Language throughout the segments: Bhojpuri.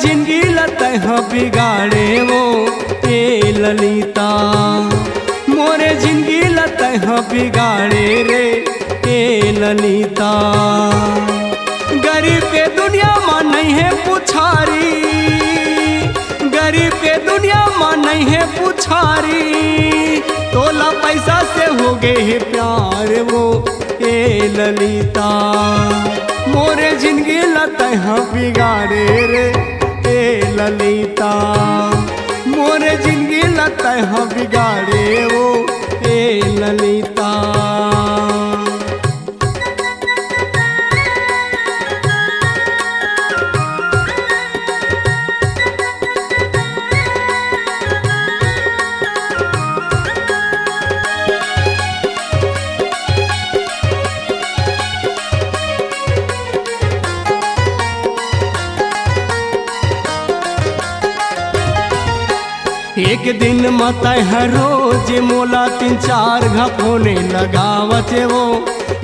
जिंदगी लतह बिगाड़े वो ए ललिता, मोरे जिंदगी लतह बिगाड़े रे ए ललिता। गरीब के दुनिया में नहीं है पुछारी, गरीब के दुनिया में नहीं है पुछारी, तोला पैसा से हो गए है प्यार वो ए ललिता। मोरे जिंदगी लतह बिगाड़े रे ए ललिता, मोरे जिंदगी लतह बिगाड़े वो ए ललिता। एक दिन मत है रोज मोला 3-4 घपोने लगावत वो,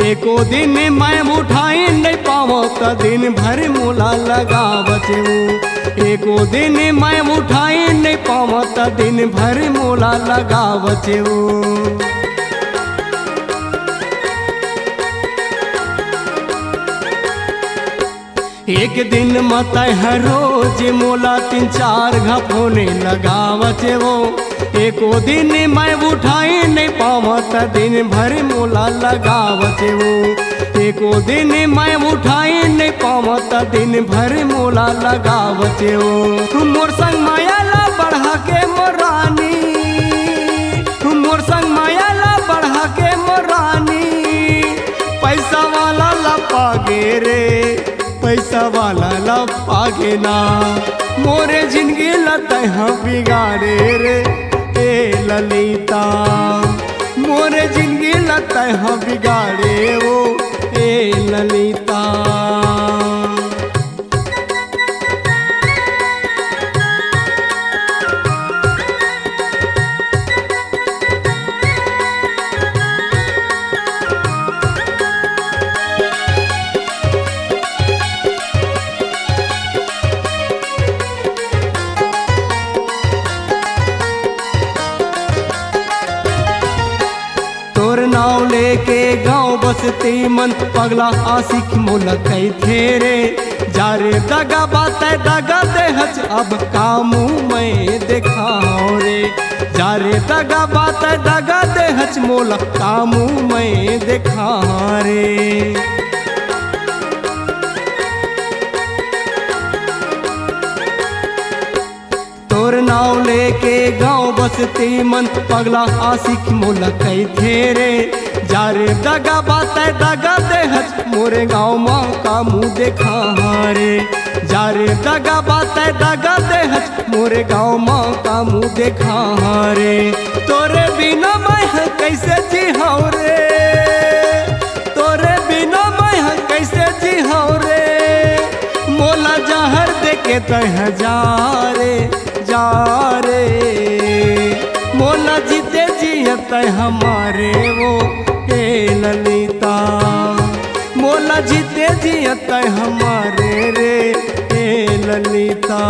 एको दिन मैं उठाई नहीं पावो त दिन भर मोला लगावत वो, एको दिन मैं उठाई नहीं पावो त दिन भर मोला लगावत वो। एक दिन मत है रोज मोला 3-4 घपोने लगावत वो, एको दिन मैं उठाई नहीं पावत दिन भर मोला लगावत वो, एको दिन मैं उठाई नहीं पावत दिन भर मोला लगावत वो। मोर संग माया ला बढ़ा के मोरानी, मोर संग माया ला बढ़ा के मोरानी, पैसा वाला ला पागे रे पैसा वाला ला पागे ना। मोरे जिंदगी लतह बिगाड़े रे ए ललिता, मोरे जिंदगी लतह बिगाड़े वो ए ललिता। नाव लेके गाँव बसती मन पगला आशिक मोला कही थे रे, जा रे दगा बात दगा दे हज अब कामू मैं दिखाओ रे, जा रे दगा बात दगा दे हज मोला कामू मैं दिखा रे। तोर नाव लेके गाँव बसती मन पगला आशिक मोला कही थे रे, जा रे दगा बात दगा दे हज मोरे गाँव माँ का मुँह देखा रे, जा रे दगा बात दगा दे हज मोरे गाँव माँ का मुँह देखा रे। तोरे बिना मैं कैसे जीहाऊ रे, तोरे बिना मैं कैसे जीहाऊ रे, मोला जहर देके तह जा रे जा रे, मोला जीते जियत हमारे वो ए ललिता, मोला जीते जियत हमारे रे ए ललिता।